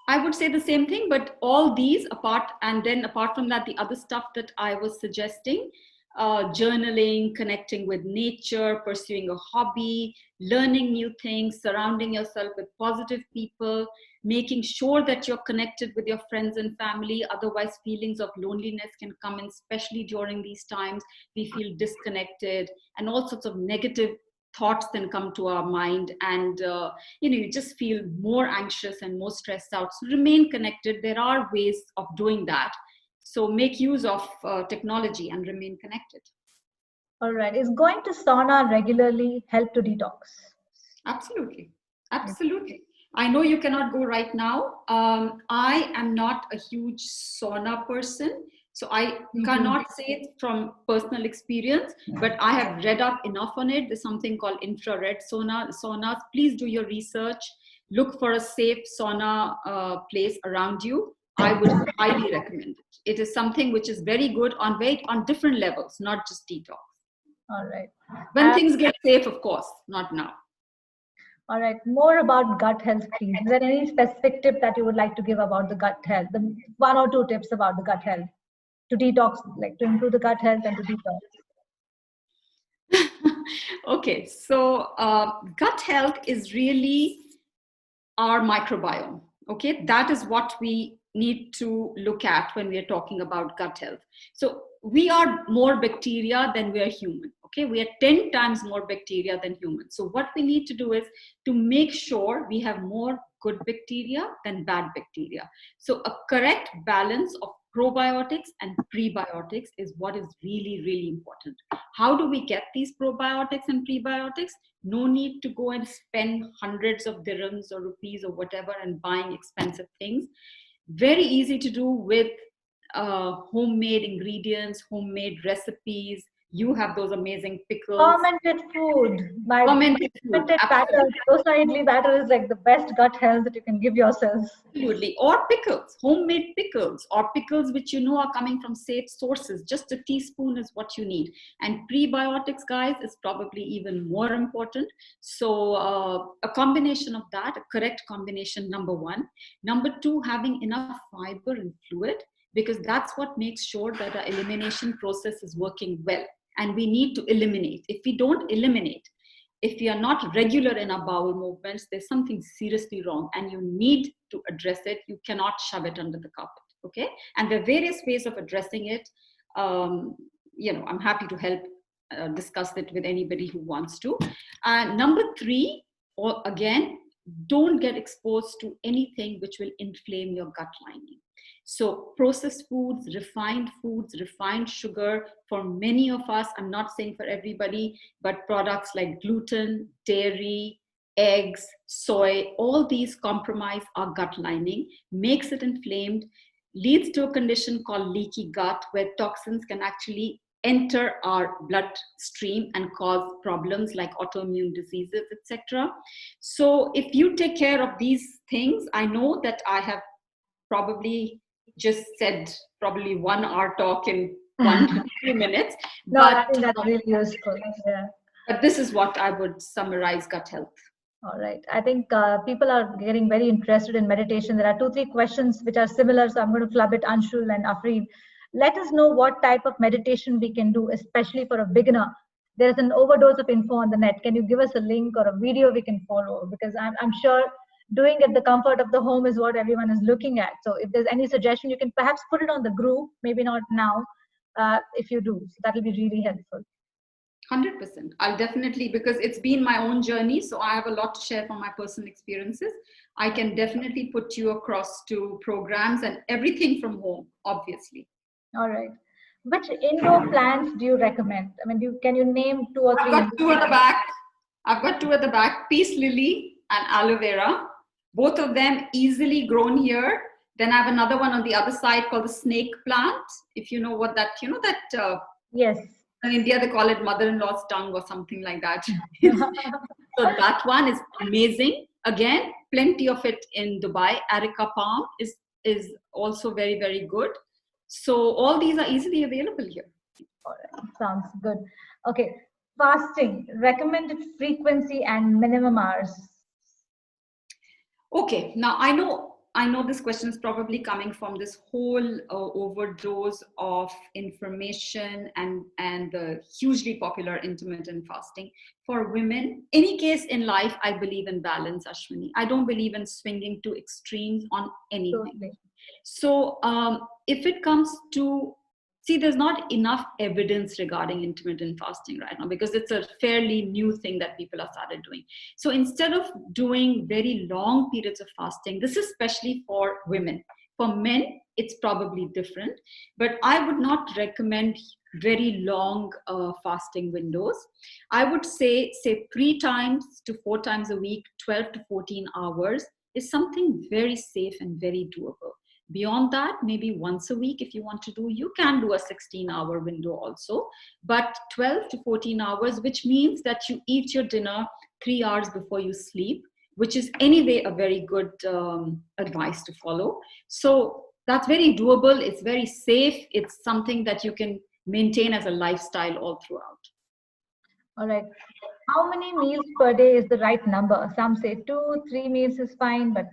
I would say the same thing, but all these apart, and then apart from that, the other stuff that I was suggesting, journaling, connecting with nature, pursuing a hobby, learning new things, surrounding yourself with positive people, making sure that you're connected with your friends and family. Otherwise, feelings of loneliness can come in, especially during these times. We feel disconnected, and all sorts of negative thoughts then come to our mind, and you just feel more anxious and more stressed out. So remain connected. There are ways of doing that, so make use of technology and remain connected. All right. Is going to sauna regularly help to detox? Absolutely. Absolutely. I know you cannot go right now. I am not a huge sauna person, so I cannot say it from personal experience, but I have read up enough on it. There's something called infrared saunas. Please do your research. Look for a safe sauna place around you. I would highly recommend it. It is something which is very good on different levels, not just detox. All right. When things get safe, of course, not now. All right. More about gut health, please. Is there any specific tip that you would like to give about the gut health? The one or two tips about the gut health to detox, like to improve the gut health and to detox. Okay, so gut health is really our microbiome. Okay, that is what we need to look at when we are talking about gut health. So we are more bacteria than we are human. Okay, we are 10 times more bacteria than humans. So what we need to do is to make sure we have more good bacteria than bad bacteria. So a correct balance of probiotics and prebiotics is what is really, really important. How do we get these probiotics and prebiotics? No need to go and spend hundreds of dirhams or rupees or whatever and buying expensive things. Very easy to do with homemade ingredients, homemade recipes. You have those amazing pickles. Fermented food. Fermented food, Fermented batter. Dosa idli batter is like the best gut health that you can give yourself. Absolutely. Or pickles, homemade pickles, or pickles which you know are coming from safe sources. Just a teaspoon is what you need. And prebiotics, guys, is probably even more important. So a combination of that, a correct combination, number one. Number two, having enough fiber and fluid, because that's what makes sure that our elimination process is working well. And we need to eliminate. If we don't eliminate, if we are not regular in our bowel movements, there's something seriously wrong and you need to address it. You cannot shove it under the carpet. Okay. And there are various ways of addressing it. I'm happy to help discuss it with anybody who wants to. Number three, or again, don't get exposed to anything which will inflame your gut lining. So processed foods, refined sugar, for many of us, I'm not saying for everybody, but products like gluten, dairy, eggs, soy, all these compromise our gut lining, makes it inflamed. leads to a condition called leaky gut, where toxins can actually enter our bloodstream and cause problems like autoimmune diseases, etc. So if you take care of these things, I know that I have probably just said probably 1 hour talk in 2 minutes, No, I but think that's really useful. Yeah. but this is what I would summarize gut health. All right. I think people are getting very interested in meditation. There are two, three questions which are similar, so I'm going to club it. Anshul and Afreen, let us know what type of meditation we can do, especially for a beginner. There is an overdose of info on the net. Can you give us a link or a video we can follow? Because I'm sure doing it the comfort of the home is what everyone is looking at. So if there's any suggestion, you can perhaps put it on the group. Maybe not now, if you do. So that will be really helpful. 100%. I'll definitely, because it's been my own journey, so I have a lot to share from my personal experiences. I can definitely put you across to programs and everything from home, obviously. All right. Which indoor plants do you recommend? I mean, can you name two or I've three got indoor two at the plants? back. I've got two at the back, peace lily and aloe vera. Both of them easily grown here. Then I have another one on the other side called the snake plant. If you know what that, Yes. in India they call it mother-in-law's tongue or something like that. So that one is amazing. Again, plenty of it in Dubai. Areca palm is also very, very good. So all these are easily available here. All right. Sounds good. Okay. Fasting, recommended frequency and minimum hours. Okay, now I know this question is probably coming from this whole overdose of information and the hugely popular intermittent fasting for women. Any case in life, I believe in balance, Ashwini. I don't believe in swinging to extremes on anything. Totally. So if it comes to, see, there's not enough evidence regarding intermittent fasting right now because it's a fairly new thing that people have started doing. So instead of doing very long periods of fasting, this is especially for women. For men, it's probably different, but I would not recommend very long fasting windows. I would say 3 times to 4 times a week, 12 to 14 hours is something very safe and very doable. Beyond that, maybe once a week, if you want to do, you can do a 16-hour window also, but 12 to 14 hours, which means that you eat your dinner 3 hours before you sleep, which is anyway a very good advice to follow. So that's very doable. It's very safe. It's something that you can maintain as a lifestyle all throughout. All right. How many meals per day is the right number? Some say 2, 3 meals is fine, but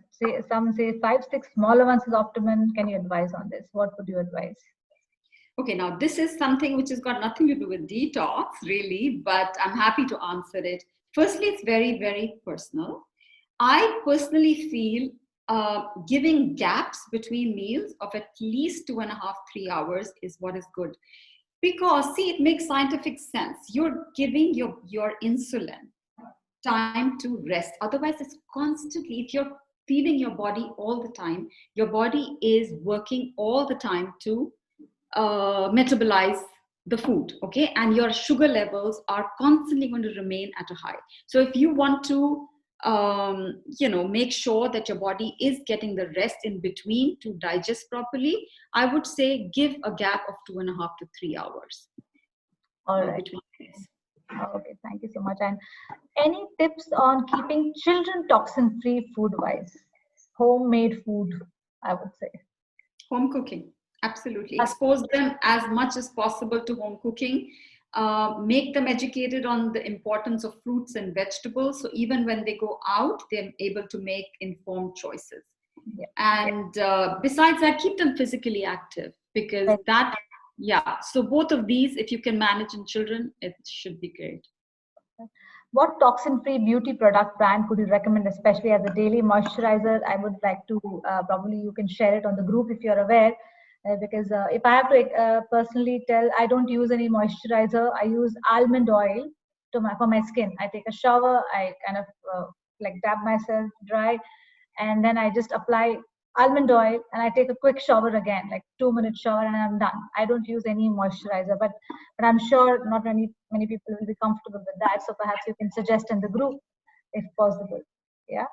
some say 5, 6 smaller ones is optimum. Can you advise on this? What would you advise? Okay, now this is something which has got nothing to do with detox, really, but I'm happy to answer it. Firstly, it's very, very personal. I personally feel giving gaps between meals of at least 2.5, 3 hours is what is good. Because, see, it makes scientific sense. You're giving your insulin time to rest. Otherwise, it's constantly, if you're feeding your body all the time, your body is working all the time to metabolize the food, okay? And your sugar levels are constantly going to remain at a high. So if you want to make sure that your body is getting the rest in between to digest properly, I would say give a gap of 2.5 to 3 hours. All right. Okay, thank you so much. And any tips on keeping children toxin-free food-wise? Homemade food, I would say. Home cooking, absolutely. Expose them as much as possible to home cooking. Make them educated on the importance of fruits and vegetables. So even when they go out, they're able to make informed choices. Yeah. And besides that, keep them physically active because that, yeah. So both of these, if you can manage in children, it should be great. What toxin-free beauty product brand could you recommend, especially as a daily moisturizer? I would like to, probably you can share it on the group if you're aware. Because if I have to personally tell, I don't use any moisturizer. I use almond oil for my skin. I take a shower, I kind of like dab myself dry, and then I just apply almond oil and I take a quick shower again, like 2-minute shower, and I'm done. I don't use any moisturizer, but I'm sure not many people will be comfortable with that. So perhaps you can suggest in the group if possible. Yeah.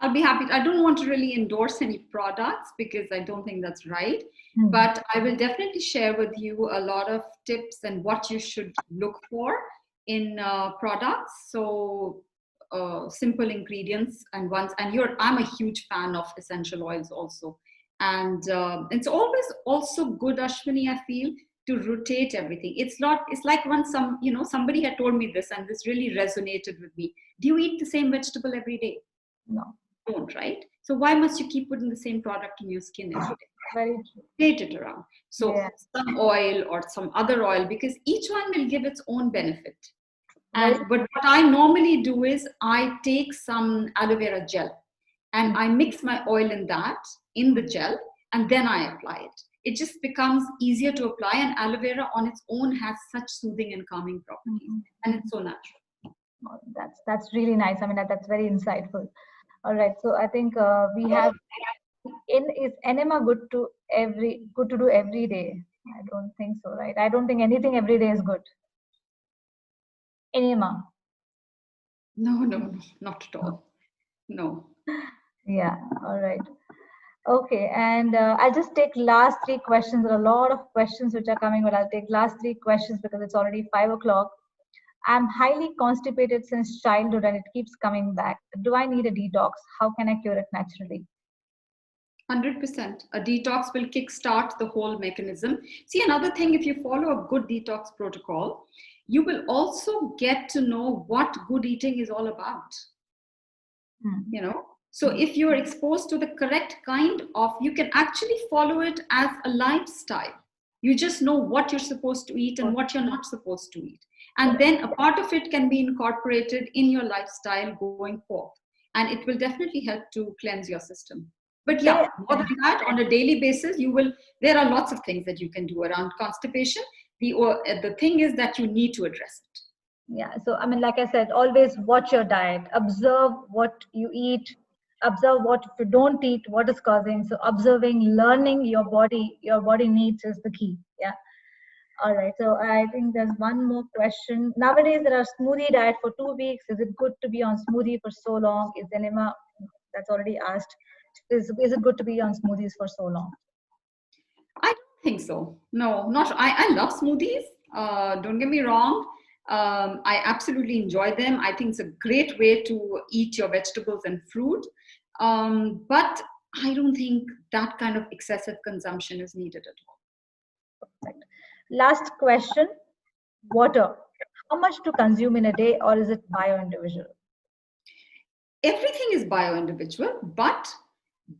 I'll be happy. I don't want to really endorse any products because I don't think that's right. Hmm. But I will definitely share with you a lot of tips and what you should look for in products. So simple ingredients and ones. And I'm a huge fan of essential oils also. And it's always also good, Ashwini, I feel, to rotate everything. It's not. It's like when somebody had told me this, and this really resonated with me. Do you eat the same vegetable every day? No. Don't, right? So why must you keep putting the same product on your skin every day? Very true. Rotate it around. So Yeah. some oil or some other oil, because each one will give its own benefit. Very. But what I normally do is I take some aloe vera gel and I mix my oil in the gel, and then I apply it. It just becomes easier to apply, and aloe vera on its own has such soothing and calming properties, and it's so natural. Oh, that's really nice. I mean, that's very insightful. All right. So I think we have is enema good to do every day? I don't think so, right? I don't think anything every day is good. Enema. No, not at all. No. Yeah. All right. Okay. And I'll just take last three questions. There are a lot of questions which are coming, but I'll take last three questions because it's already 5 o'clock. I'm highly constipated since childhood and it keeps coming back. Do I need a detox? How can I cure it naturally? 100%. A detox will kickstart the whole mechanism. See, another thing, if you follow a good detox protocol, you will also get to know what good eating is all about. So if you're exposed to the correct kind of, you can actually follow it as a lifestyle. You just know what you're supposed to eat and what you're not supposed to eat. And then a part of it can be incorporated in your lifestyle going forth. And it will definitely help to cleanse your system. But yeah, more than that, on a daily basis, there are lots of things that you can do around constipation. The thing is that you need to address it. Yeah. So, I mean, like I said, always watch your diet, observe what you eat, observe what if you don't eat, what is causing. So, observing, learning your body needs is the key. Yeah. All right. So, I think there's one more question. Nowadays, there are smoothie diet for 2 weeks. Is it good to be on smoothie for so long? Is enema, that's already asked. Is it good to be on smoothies for so long? I don't think so. No, not. I love smoothies. Don't get me wrong. I absolutely enjoy them. I think it's a great way to eat your vegetables and fruit. But I don't think that kind of excessive consumption is needed at all. Perfect. Last question. Water. How much to consume in a day, or is it bio-individual? Everything is bio-individual, but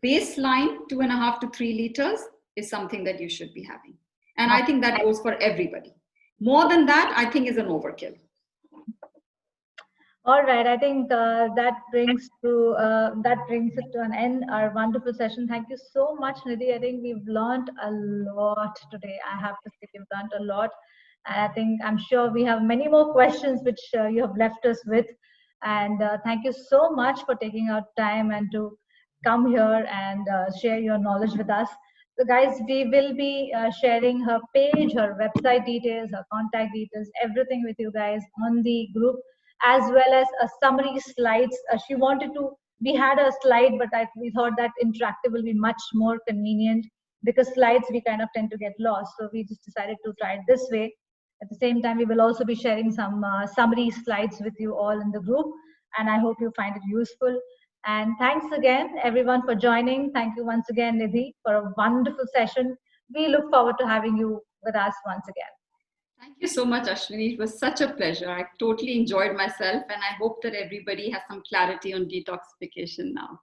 baseline 2.5 to 3 liters is something that you should be having. And I think that goes for everybody. More than that, I think is an overkill. All right, I think that brings it to an end. Our wonderful session. Thank you so much, Nidhi. I think we've learned a lot today. I have to say we've learned a lot. I'm sure we have many more questions which you have left us with. And thank you so much for taking out time and to come here and share your knowledge with us. So, guys, we will be sharing her page, her website details, her contact details, everything with you guys on the group, as well as a summary slides. We had a slide, but we thought that interactive will be much more convenient because slides we kind of tend to get lost. So we just decided to try it this way. At the same time, we will also be sharing some summary slides with you all in the group, and I hope you find it useful. And thanks again, everyone, for joining. Thank you once again, Nidhi, for a wonderful session. We look forward to having you with us once again. Thank you so much, Ashwini. It was such a pleasure. I totally enjoyed myself, and I hope that everybody has some clarity on detoxification now.